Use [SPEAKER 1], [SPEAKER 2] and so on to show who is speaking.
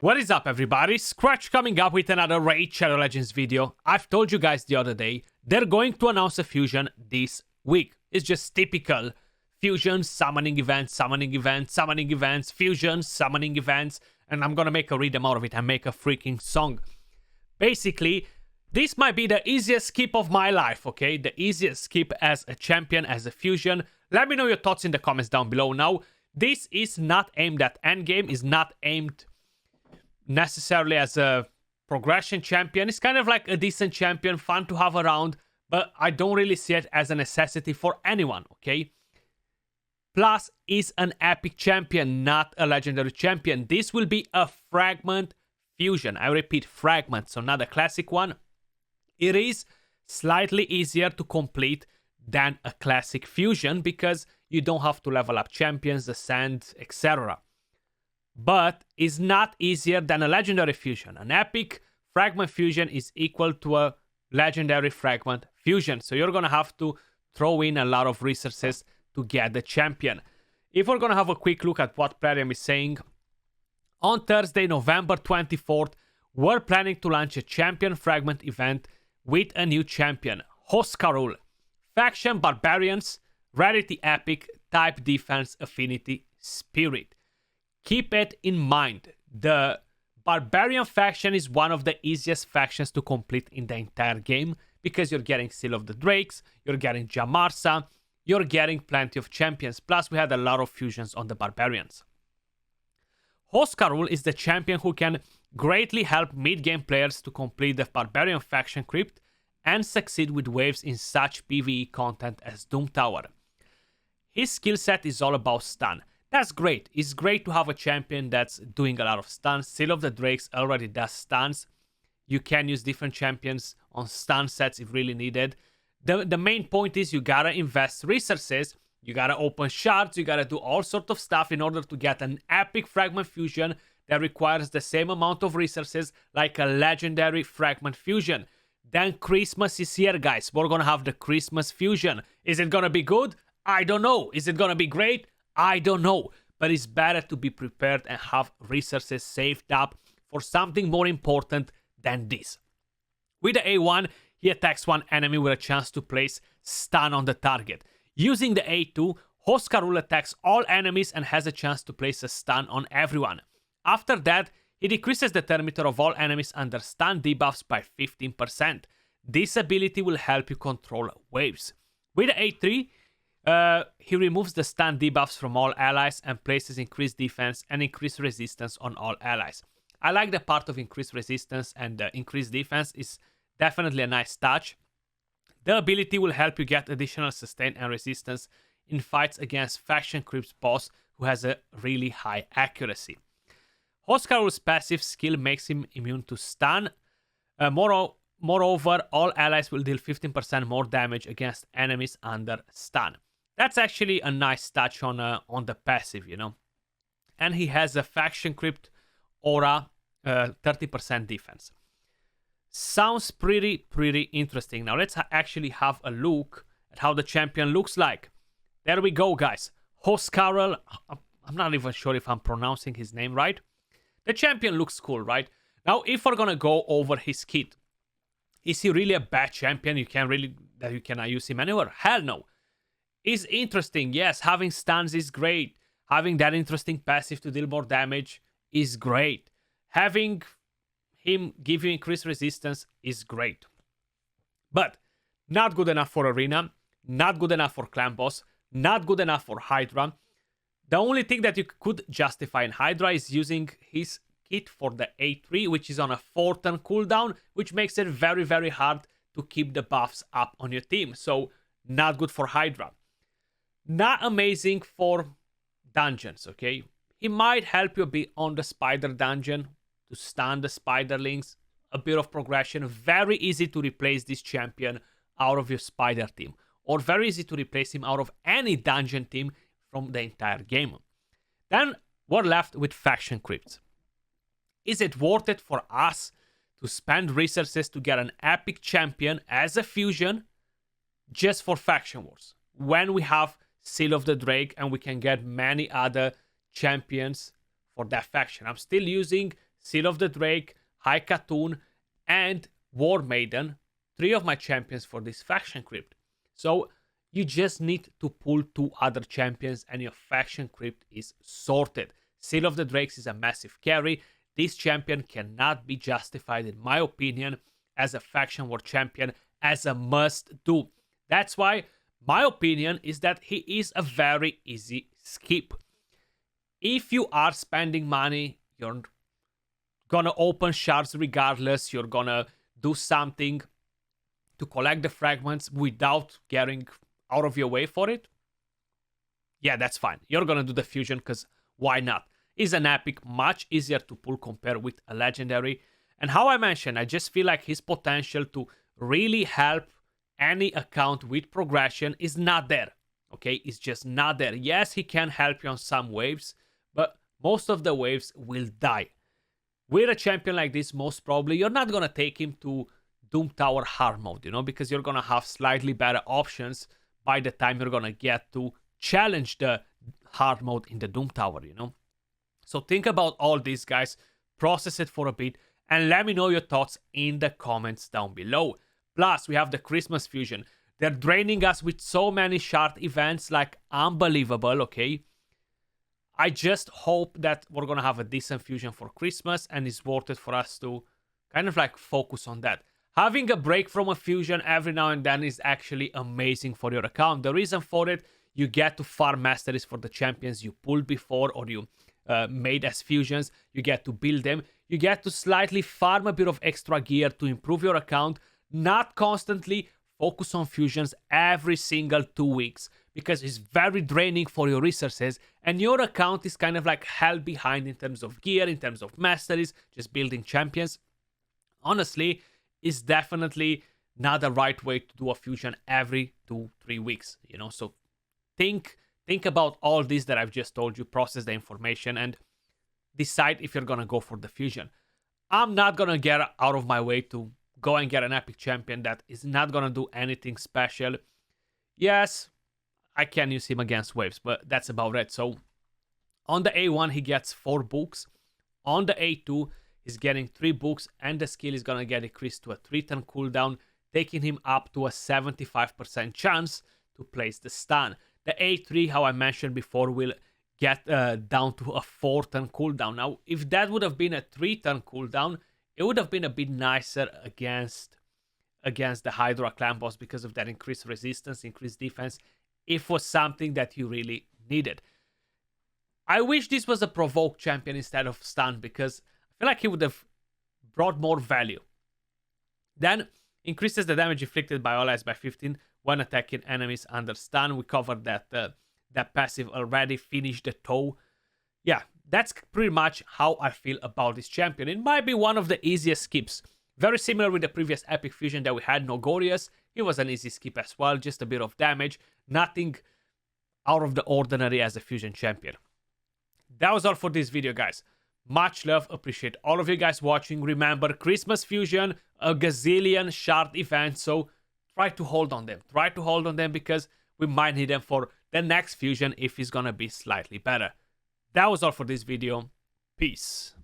[SPEAKER 1] What is up, everybody? Skratch coming up with another Raid Shadow Legends video. I've told you guys the other day, they're going to announce a fusion this week. It's just typical fusion, summoning events, summoning events, summoning events, fusions, summoning events, and I'm gonna make a rhythm out of it and make a freaking song. Basically, this might be the easiest skip of my life, okay? The easiest skip as a champion, as a fusion. Let me know your thoughts in the comments down below. Now, this is not aimed at endgame, is not aimed necessarily as a progression champion. It's kind of like a decent champion, fun to have around, but I don't really see it as a necessity for anyone, okay? Plus, is an epic champion, not a legendary champion. This will be a Fragment fusion. I repeat, Fragment, so not a classic one. It is slightly easier to complete than a classic fusion because you don't have to level up champions, ascend, etc. But is not easier than a legendary fusion. An epic Fragment fusion is equal to a legendary Fragment fusion. So you're going to have to throw in a lot of resources to get the champion. If we're going to have a quick look at what Plarium is saying, on Thursday, November 24th, we're planning to launch a champion Fragment event with a new champion, Hoskarul. Faction Barbarians, Rarity Epic, Type Defense, Affinity, Spirit. Keep it in mind, the Barbarian faction is one of the easiest factions to complete in the entire game because you're getting Seal of the Drakes, you're getting Jamarsa, you're getting plenty of champions, plus we had a lot of fusions on the Barbarians. Hoskarul is the champion who can greatly help mid-game players to complete the Barbarian faction crypt and succeed with waves in such PvE content as Doom Tower. His skill set is all about stun. That's great. It's great to have a champion that's doing a lot of stuns. Seal of the Drakes already does stuns. You can use different champions on stun sets if really needed. The main point is you gotta invest resources, you gotta open shards, you gotta do all sorts of stuff in order to get an epic Fragment fusion that requires the same amount of resources like a legendary Fragment fusion. Then Christmas is here, guys. We're gonna have the Christmas fusion. Is it gonna be good? I don't know. Is it gonna be great? I don't know, but it's better to be prepared and have resources saved up for something more important than this. With the A1, he attacks one enemy with a chance to place stun on the target. Using the A2, Hoskarul attacks all enemies and has a chance to place a stun on everyone. After that, he decreases the thermometer of all enemies under stun debuffs by 15%. This ability will help you control waves. With the A3, he removes the stun debuffs from all allies and places increased defense and increased resistance on all allies. I like the part of increased resistance and increased defense is definitely a nice touch. The ability will help you get additional sustain and resistance in fights against Faction Crypt's boss who has a really high accuracy. Hoskarul's passive skill makes him immune to stun. Moreover, all allies will deal 15% more damage against enemies under stun. That's actually a nice touch on the passive, you know. And he has a Faction Crypt aura, 30% defense. Sounds pretty interesting. Now let's actually have a look at how the champion looks like. There we go, guys. Hoskarul. I'm not even sure if I'm pronouncing his name right. The champion looks cool, right? Now, if we're gonna go over his kit, is he really a bad champion? You cannot use him anywhere? Hell no. Is interesting, yes. Having stuns is great. Having that interesting passive to deal more damage is great. Having him give you increased resistance is great. But not good enough for Arena, not good enough for Clan Boss, not good enough for Hydra. The only thing that you could justify in Hydra is using his kit for the A3, which is on a 4-turn cooldown, which makes it very hard to keep the buffs up on your team. So not good for Hydra. Not amazing for dungeons, okay? He might help you be on the spider dungeon to stun the spiderlings. A bit of progression. Very easy to replace this champion out of your spider team. Or very easy to replace him out of any dungeon team from the entire game. Then we're left with Faction Crypts. Is it worth it for us to spend resources to get an epic champion as a fusion just for Faction Wars? When we have Seal of the Drake and we can get many other champions for that faction. I'm still using Seal of the Drake, High Khatoon, and War Maiden, 3 of my champions for this faction crypt. So you just need to pull 2 other champions and your faction crypt is sorted. Seal of the Drakes is a massive carry. This champion cannot be justified, in my opinion, as a faction war champion, as a must-do. That's why my opinion is that he is a very easy skip. If you are spending money, you're gonna open shards regardless, you're gonna do something to collect the fragments without getting out of your way for it, yeah, that's fine. You're gonna do the fusion because why not? Is an epic, much easier to pull compared with a legendary. And how I mentioned, I just feel like his potential to really help any account with progression is not there. Okay, it's just not there. Yes, he can help you on some waves, but most of the waves will die. With a champion like this, most probably you're not gonna take him to Doom Tower hard mode, you know, because you're gonna have slightly better options by the time you're gonna get to challenge the hard mode in the Doom Tower, you know. So think about all these guys, process it for a bit, and let me know your thoughts in the comments down below. Plus, we have the Christmas fusion. They're draining us with so many shard events, like unbelievable, okay? I just hope that we're gonna have a decent fusion for Christmas and it's worth it for us to kind of like focus on that. Having a break from a fusion every now and then is actually amazing for your account. The reason for it, you get to farm masteries for the champions you pulled before or you made as fusions. You get to build them. You get to slightly farm a bit of extra gear to improve your account. Not constantly focus on fusions every single 2 weeks because it's very draining for your resources and your account is kind of like held behind in terms of gear, in terms of masteries, just building champions. Honestly, it's definitely not the right way to do a fusion every 2-3 weeks, you know. So think about all this that I've just told you, process the information and decide if you're gonna go for the fusion. I'm not gonna get out of my way to go and get an epic champion that is not gonna do anything special. Yes, I can use him against waves, but that's about it. So on the A1 he gets 4 books. On the A2 he's getting 3 books and the skill is gonna get increased to a 3-turn cooldown, taking him up to a 75% chance to place the stun. The A3, how I mentioned before, will get down to a 4-turn cooldown. Now, if that would have been a 3-turn cooldown, it would have been a bit nicer against the Hydra clan boss because of that increased resistance, increased defense. If it was something that you really needed. I wish this was a provoke champion instead of stun because I feel like he would have brought more value. Then increases the damage inflicted by allies by 15 when attacking enemies under stun. We covered that passive already. Finish the toe. Yeah, that's pretty much how I feel about this champion. It might be one of the easiest skips. Very similar with the previous epic fusion that we had, Nogorius. It was an easy skip as well, just a bit of damage. Nothing out of the ordinary as a fusion champion. That was all for this video, guys. Much love, appreciate all of you guys watching. Remember, Christmas fusion, a gazillion shard events, so try to hold on them. Try to hold on them because we might need them for the next fusion if it's gonna be slightly better. That was all for this video. Peace.